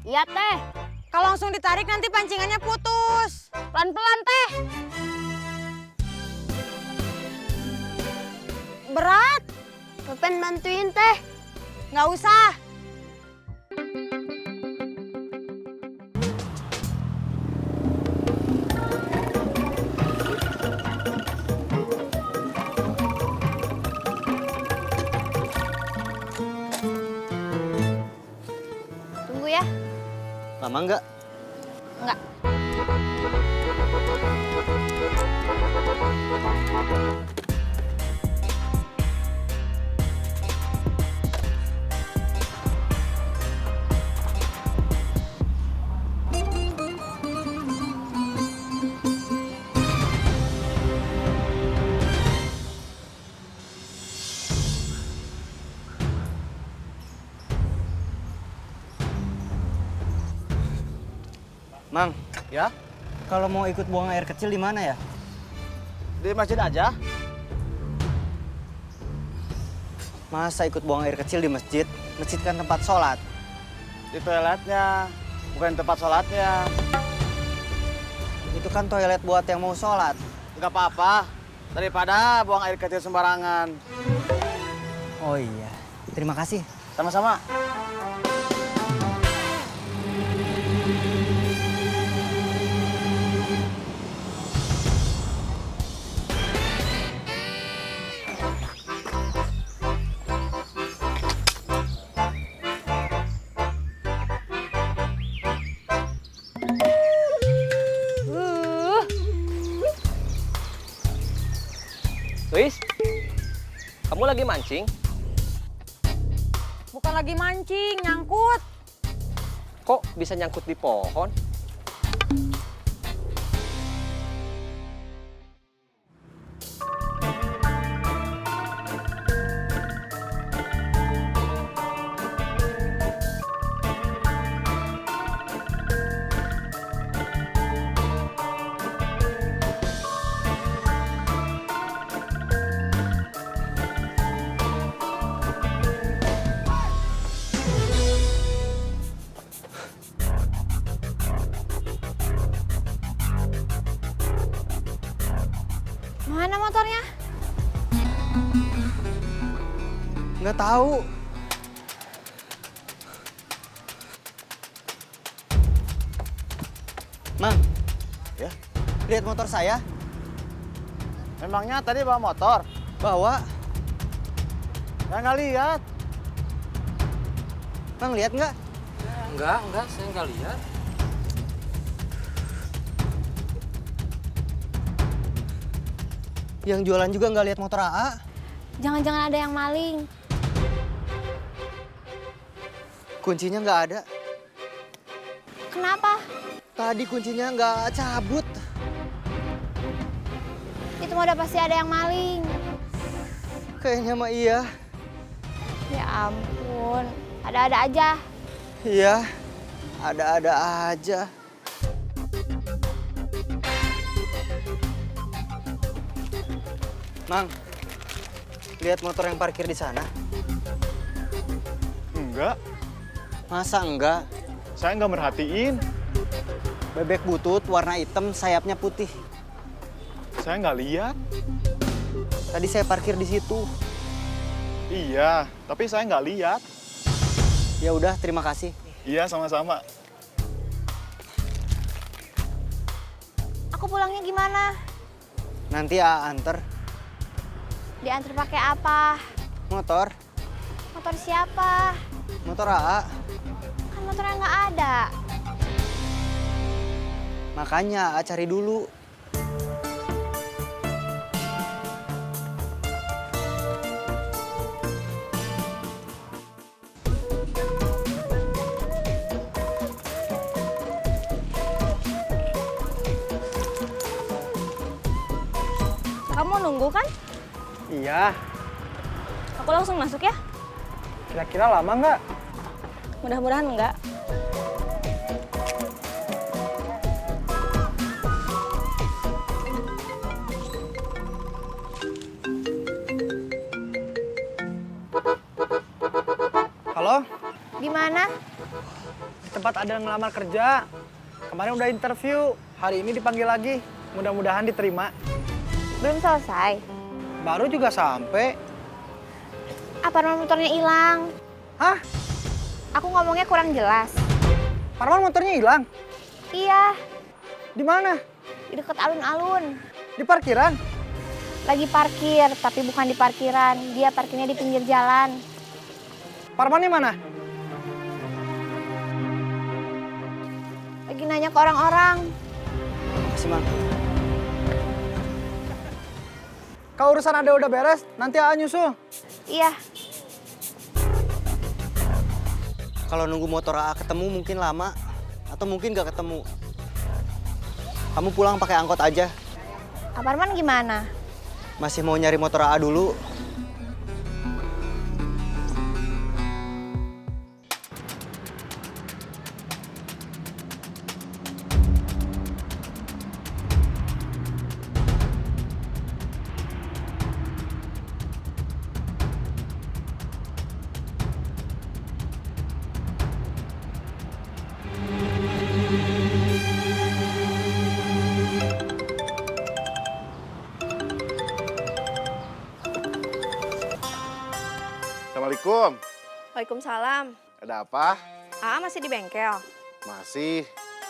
Iya teh. Kalau langsung ditarik nanti pancingannya putus. Pelan-pelan teh. Berat. Pepen bantuin teh. Nggak usah. Tunggu ya. Lama nggak? Enggak. Mang, Ya, kalau mau ikut buang air kecil di mana ya? di masjid aja. Masa ikut buang air kecil di masjid? Masjid kan tempat sholat. Di toiletnya, bukan tempat sholatnya. Itu kan toilet buat yang mau sholat. Nggak apa-apa, daripada buang air kecil sembarangan. Oh iya, terima kasih. Sama-sama. Luis, kamu lagi mancing? Bukan lagi mancing, nyangkut. Kok bisa nyangkut di pohon? Mana motornya? Nggak tahu. Mang, Ya, lihat motor saya. memangnya tadi bawa motor? Bawa. Ya nggak lihat. Mang, lihat nggak? Enggak, saya nggak lihat. Yang jualan juga nggak lihat motor AA. Jangan-jangan ada yang maling. Kuncinya nggak ada. Kenapa? Tadi kuncinya nggak cabut. Itu mah udah pasti ada yang maling. Kayaknya mah iya. Ya ampun. Ada-ada aja. Iya, ada-ada aja. Mang, lihat motor yang parkir di sana. Enggak, Masa enggak? saya nggak merhatiin. Bebek butut warna hitam, sayapnya putih. Saya nggak lihat. Tadi saya parkir di situ. Iya, tapi saya nggak lihat. Ya udah, terima kasih. Iya, sama-sama. Aku pulangnya gimana? Nanti AA anter. Diantar pakai apa? Motor, Motor siapa? motor AA. Kan motornya nggak ada. Makanya AA cari dulu. Kamu nunggu kan? Iya, Aku langsung masuk ya? kira-kira lama nggak? Mudah-mudahan enggak. Halo, Di mana? Di tempat ada yang ngelamar kerja. Kemarin udah interview, hari ini dipanggil lagi. Mudah-mudahan diterima. Belum selesai. Baru juga sampai. Apartemen motornya hilang. Hah? Aku ngomongnya kurang jelas. Parman motornya hilang? Iya, Di mana? di dekat alun-alun. Di parkiran? Lagi parkir, tapi bukan di parkiran. Dia parkirnya di pinggir jalan. Parmannya mana? Lagi nanya ke orang-orang. Makasih, Mang. Kalau urusan ada udah beres, nanti AA nyusul. Iya, Kalau nunggu motor AA ketemu mungkin lama, atau mungkin gak ketemu. Kamu pulang pakai angkot aja. Apartemen gimana? Masih mau nyari motor AA dulu. Assalamualaikum. Waalaikumsalam. Ada apa? AA masih di bengkel. Masih.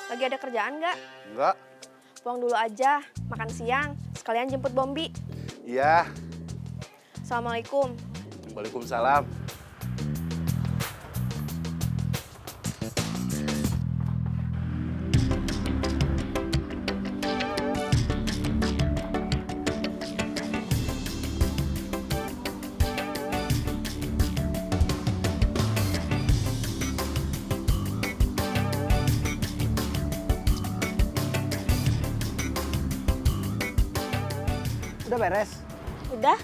Lagi ada kerjaan nggak? Enggak. Pulang dulu aja, makan siang. Sekalian jemput Bombi. Iya. Assalamualaikum. Waalaikumsalam. Udah beres? Udah,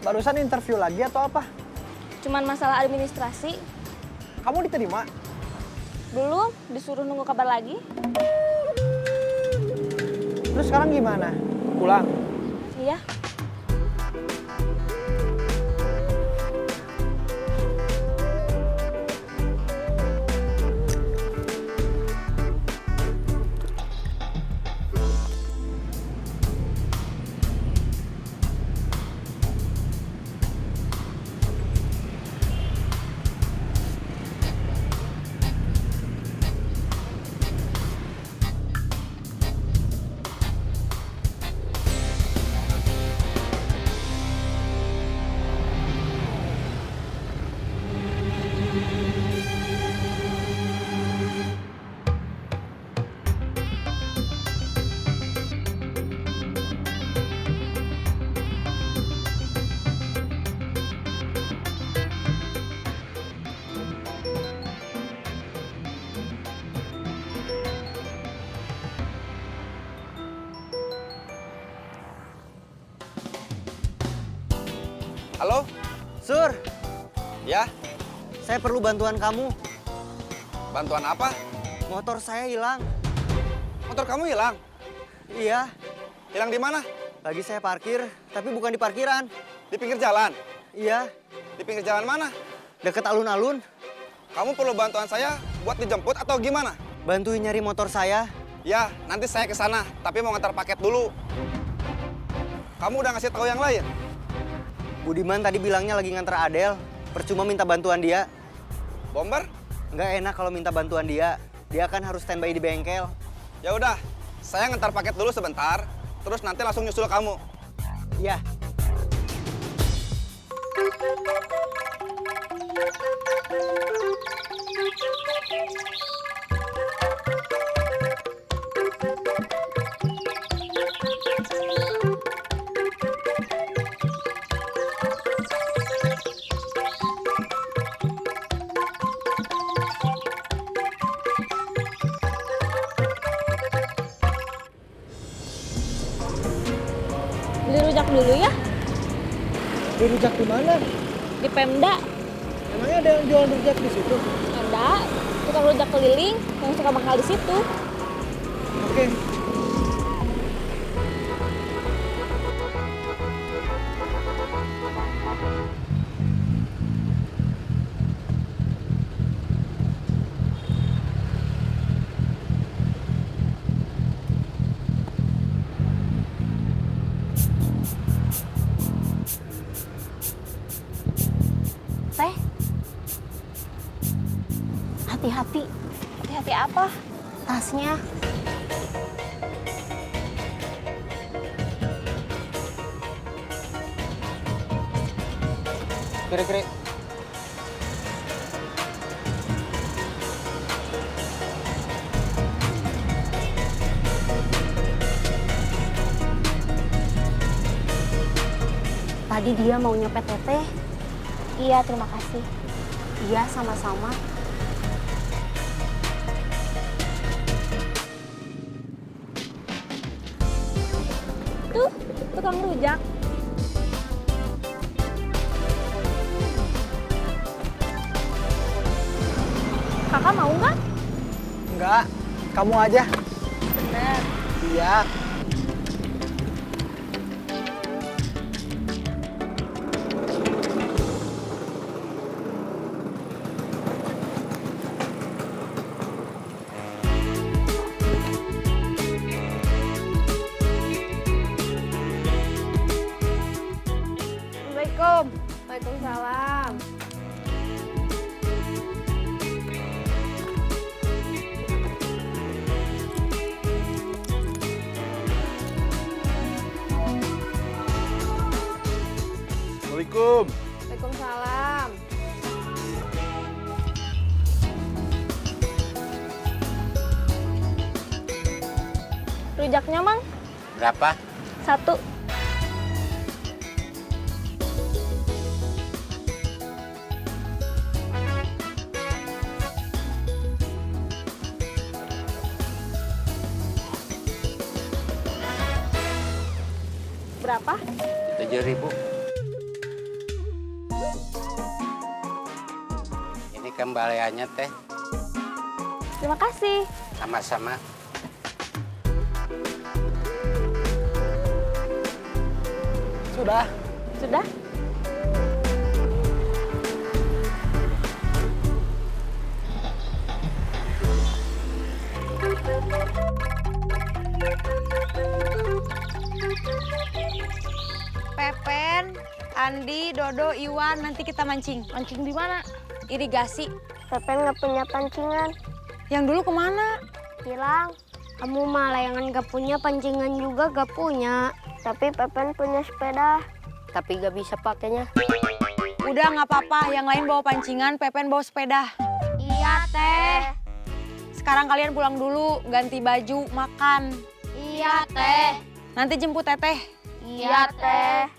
Barusan interview lagi atau apa? cuman masalah administrasi. Kamu diterima? Belum, disuruh nunggu kabar lagi. Terus sekarang gimana? Pulang? Iya, Halo? Sur, Ya, saya perlu bantuan kamu. bantuan apa? Motor saya hilang. Motor kamu hilang? Iya, Hilang di mana? lagi saya parkir, tapi bukan di parkiran. Di pinggir jalan? Iya, Di pinggir jalan mana? deket alun-alun. Kamu perlu bantuan saya buat dijemput atau gimana? Bantuin nyari motor saya. Ya, nanti saya ke sana, tapi mau ngantar paket dulu. Kamu udah ngasih tahu yang lain? Budiman tadi bilangnya lagi nganter Adel. Percuma minta bantuan dia. Bomber? Nggak enak kalau minta bantuan dia. Dia kan harus standby di bengkel. Ya udah, saya ngantar paket dulu sebentar, terus nanti langsung nyusul kamu. Iya. beli rujak dulu ya, Di rujak di mana? di Pemda. Emangnya ada yang jual rujak di situ? Ada tukang rujak keliling yang suka mangkal di situ. Oke. Hati-hati. Hati-hati apa? Tasnya. Kiri-kiri. Tadi dia mau nyopet teteh. Iya, terima kasih. Iya, sama-sama. Tuh, tukang rujak. Kakak mau nggak? Enggak, kamu aja. Bener. Iya. Assalamualaikum. Waalaikumsalam. Assalamualaikum. Waalaikumsalam. Rujaknya, Mang? Berapa? 1. Berapa? 7.000. Ini kembaliannya teh. Terima kasih. Sama-sama. Sudah. Sudah? Pepen, Andi, Dodo, Iwan, nanti kita mancing. Mancing di mana? Irigasi. Pepen nggak punya pancingan. Yang dulu kemana? Hilang. Kamu mah layangan gak punya, pancingan juga gak punya. Tapi Pepen punya sepeda. Tapi gak bisa pakainya. Udah nggak apa-apa, yang lain bawa pancingan, Pepen bawa sepeda. Iya, Teh. Sekarang kalian pulang dulu, ganti baju, makan. Iya, Teh. Nanti jemput Teteh. Iya, Teh.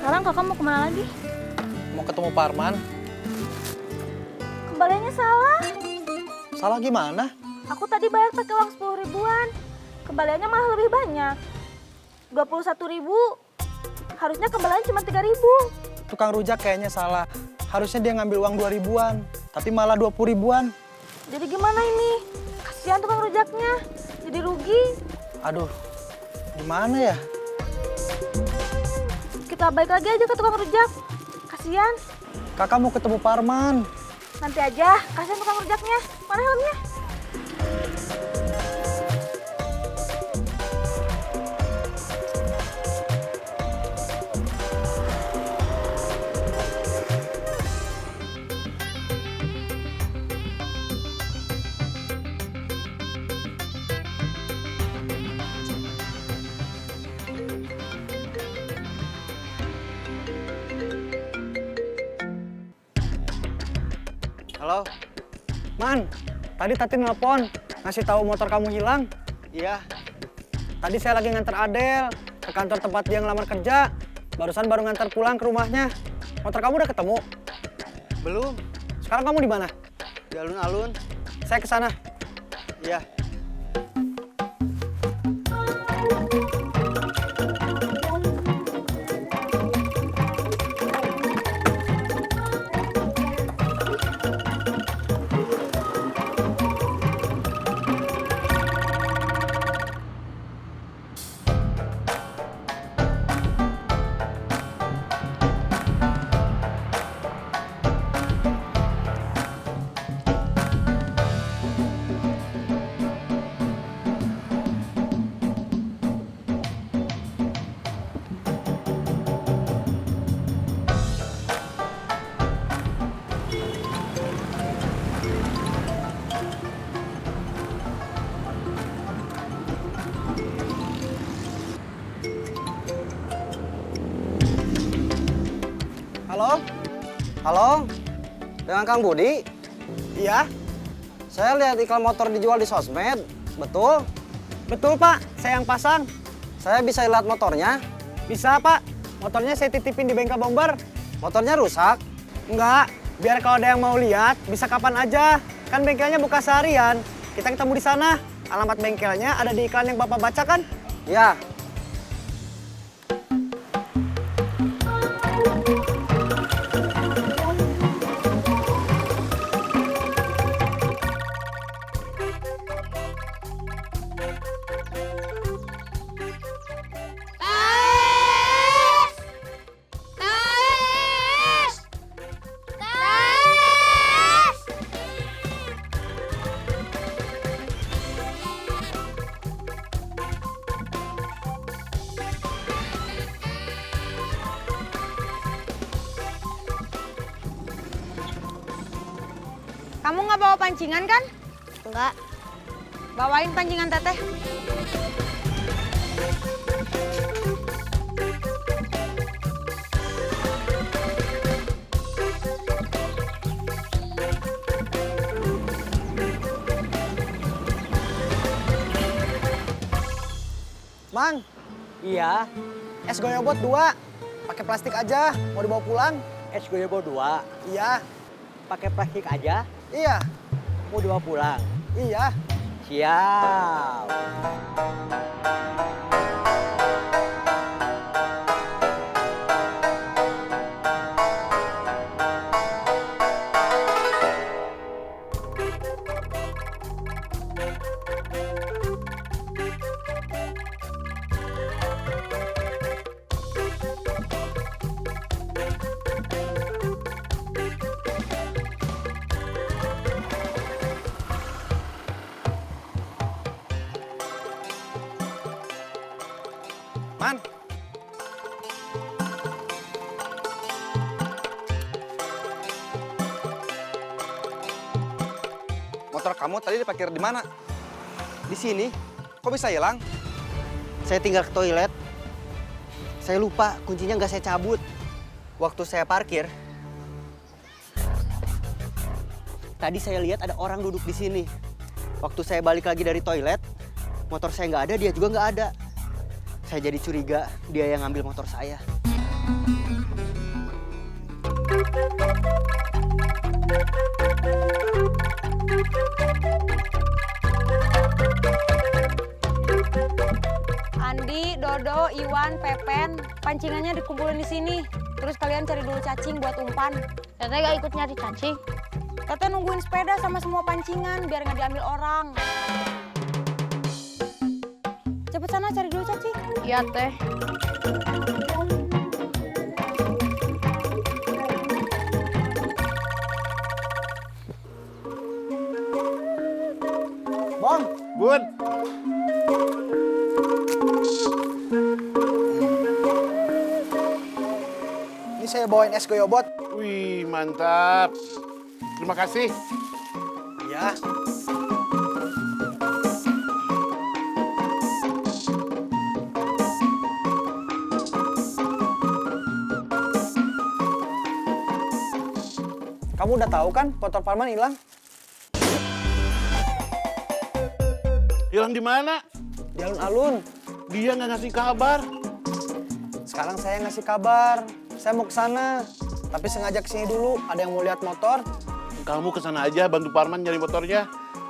Sekarang kakak mau kemana lagi? Mau ketemu Parman. Kembaliannya salah. Salah gimana? Aku tadi bayar pakai uang 10 ribuan. Kembaliannya malah lebih banyak. 21 ribu. Harusnya kembaliannya cuma 3 ribu. Tukang rujak kayaknya salah. Harusnya dia ngambil uang 2 ribuan. Tapi malah 20 ribuan. Jadi gimana ini? Kasihan tukang rujaknya. Jadi rugi. Aduh, gimana ya? Kita balik lagi aja ke tukang rujak. Kasihan. Kakak mau ketemu Parman. Nanti aja. Kasihan tukang rujaknya. Mana helmnya? Halo? Man, tadi Tati nelpon, ngasih tahu motor kamu hilang. Iya. Tadi saya lagi nganter Adel ke kantor tempat dia ngelamar kerja. Barusan baru nganter pulang ke rumahnya. Motor kamu udah ketemu? Belum. Sekarang kamu di mana? Di alun-alun. Saya ke sana. Iya. Halo? Halo? Dengan Kang Budi? Iya? Saya lihat iklan motor dijual di sosmed. Betul? Betul, Pak. Saya yang pasang. Saya bisa lihat motornya? Bisa, Pak. Motornya saya titipin di bengkel bomber. Motornya rusak? Enggak. Biar kalau ada yang mau lihat, bisa kapan aja. Kan bengkelnya buka seharian. Kita ketemu di sana. Alamat bengkelnya ada di iklan yang Bapak baca kan? Ya. Kamu nggak bawa pancingan kan? Enggak. Bawain pancingan teteh. Mang, Iya. es goyobot 2. Pakai plastik aja, mau dibawa pulang. Es goyobot 2. Iya, Pakai plastik aja. iya, Mau dibawa pulang. iya. Siap. Man. Motor kamu tadi diparkir di mana? Di sini, Kok bisa hilang? saya tinggal ke toilet. Saya lupa, kuncinya nggak saya cabut. Waktu saya parkir, tadi saya lihat ada orang duduk di sini. Waktu saya balik lagi dari toilet, motor saya nggak ada, dia juga nggak ada. Saya jadi curiga dia yang ngambil motor saya. Andi, Dodo, Iwan, Pepen, pancingannya dikumpulin di sini. Terus kalian cari dulu cacing buat umpan. Teteh gak ikut nyari cacing. Teteh nungguin sepeda sama semua pancingan biar nggak diambil orang. Cepet sana cari dulu cacing. Iya, Teh. Bang, Bun, ini saya bawain es goyobot. wih mantap. Terima kasih. Iya. Kamu udah tahu kan motor Parman hilang? Hilang di mana? Di alun-alun. Dia nggak ngasih kabar. Sekarang saya ngasih kabar. Saya mau ke sana. Tapi sengaja kesini dulu. Ada yang mau lihat motor. Kamu kesana aja bantu Parman nyari motornya.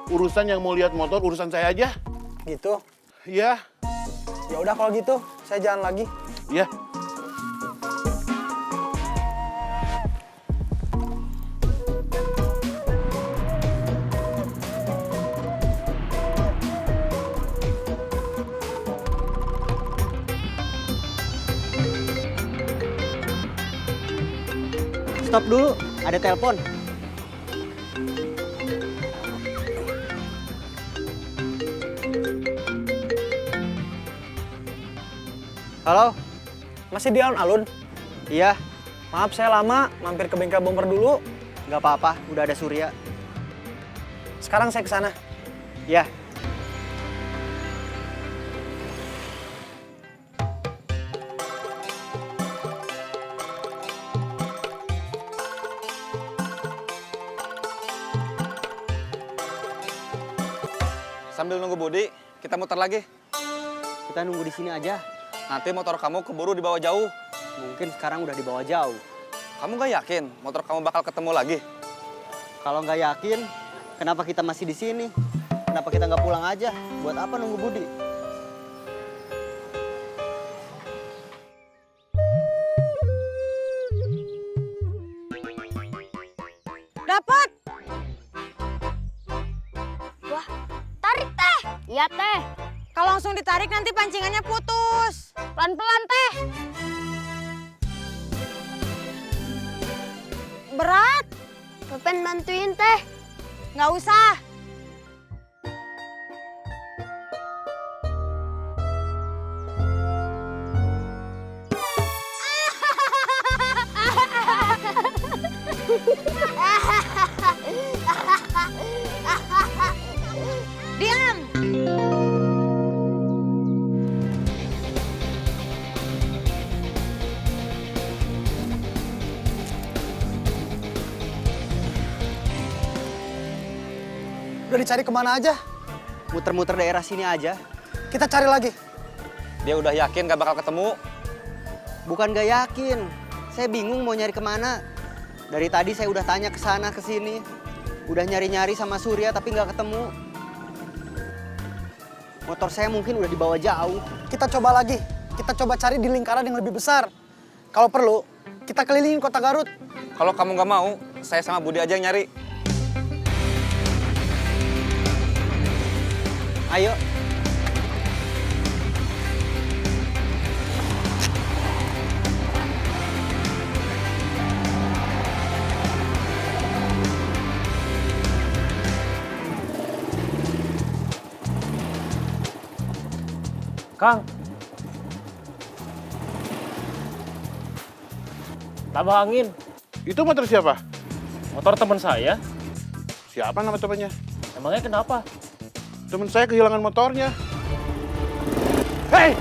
Urusan yang mau lihat motor urusan saya aja. Gitu. Iya, Ya udah kalau gitu, saya jalan lagi. iya. Stop dulu, ada telepon. Halo? Masih di alun-alun? Iya, Maaf saya lama, mampir ke bengkel bomber dulu. nggak apa-apa, udah ada Surya. Sekarang saya ke sana. Ya. Sambil nunggu Budi, kita muter lagi. Kita nunggu di sini aja. Nanti motor kamu keburu dibawa jauh. Mungkin sekarang udah dibawa jauh. Kamu nggak yakin motor kamu bakal ketemu lagi? Kalau nggak yakin, kenapa kita masih di sini? Kenapa kita nggak pulang aja? Buat apa nunggu Budi? Dapat! Wah, tarik teh. Iya teh. Kalau langsung ditarik nanti pancingannya putus. Pelan-pelan teh. Berat? Pepen bantuin teh. Nggak usah. Diam! Udah dicari kemana aja? Muter-muter daerah sini aja. Kita cari lagi. Dia udah yakin gak bakal ketemu. Bukan gak yakin. Saya bingung mau nyari kemana. Dari tadi saya udah tanya ke sana ke sini. Udah nyari-nyari sama Surya tapi nggak ketemu. Motor saya mungkin udah dibawa jauh. Kita coba lagi. Kita coba cari di lingkaran yang lebih besar. Kalau perlu, kita kelilingin kota Garut. Kalau kamu nggak mau, saya sama Budi aja yang nyari. Ayo. Kang, tambah angin. Itu motor siapa? Motor teman saya. Siapa nama temannya? Emangnya kenapa? Teman saya kehilangan motornya. Hei!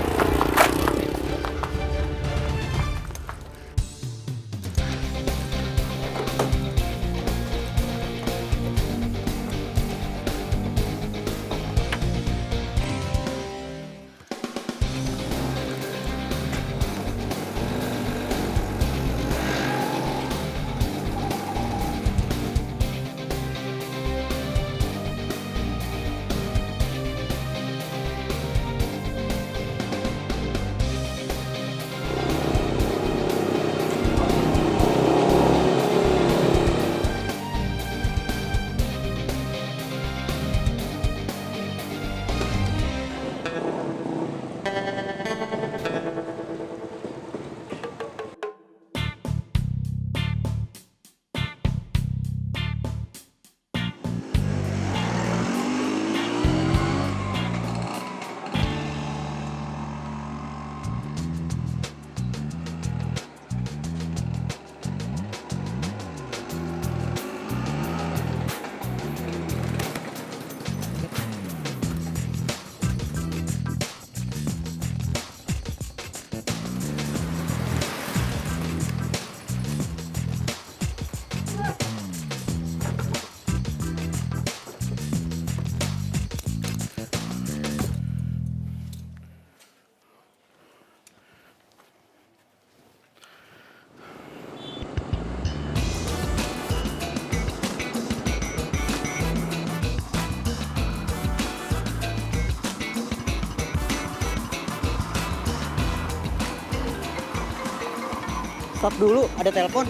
Stop dulu, ada telepon.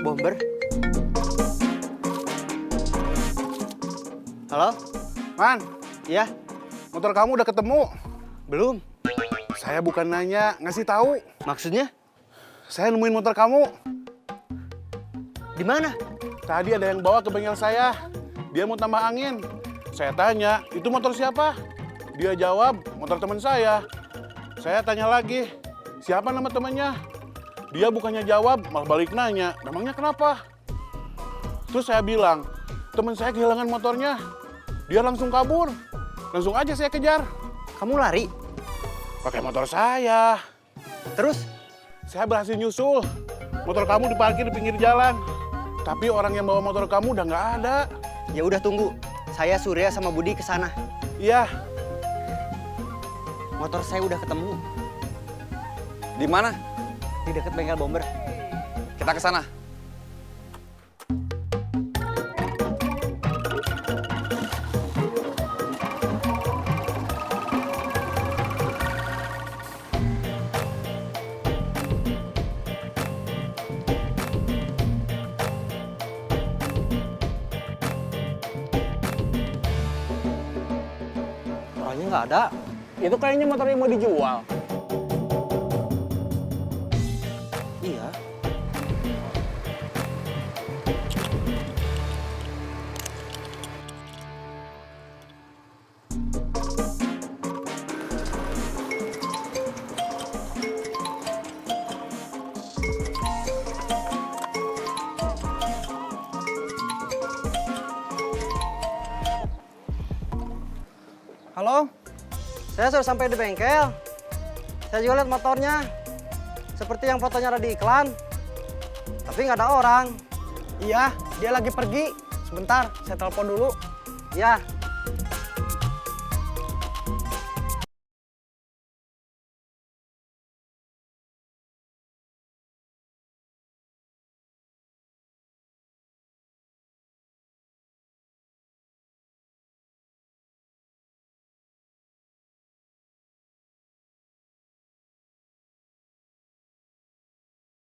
Bomber. Halo? Man, Iya, motor kamu udah ketemu? belum. Saya bukan nanya, ngasih tahu. Maksudnya? Saya nemuin motor kamu. Di mana? Tadi ada yang bawa ke bengkel saya. Dia mau tambah angin. Saya tanya, itu motor siapa? Dia jawab, motor teman saya. Saya tanya lagi, siapa nama temannya? Dia bukannya jawab, malah balik nanya, memangnya kenapa? Terus saya bilang, teman saya kehilangan motornya. Dia langsung kabur. Langsung aja saya kejar. Kamu lari? Pakai motor saya. Terus? Saya berhasil nyusul. motor kamu diparkir di pinggir jalan. Tapi orang yang bawa motor kamu udah nggak ada. Ya udah tunggu. Saya Surya sama Budi ke sana. Iya, Motor saya udah ketemu Di mana? di dekat bengkel bomber. Kita ke sana. Orangnya nggak ada. Itu kayaknya motor yang mau dijual. Iya. Halo? Saya sudah sampai di bengkel. Saya juga lihat motornya. Seperti yang fotonya ada di iklan. Tapi nggak ada orang. Iya, dia lagi pergi. Sebentar, saya telepon dulu. Iya.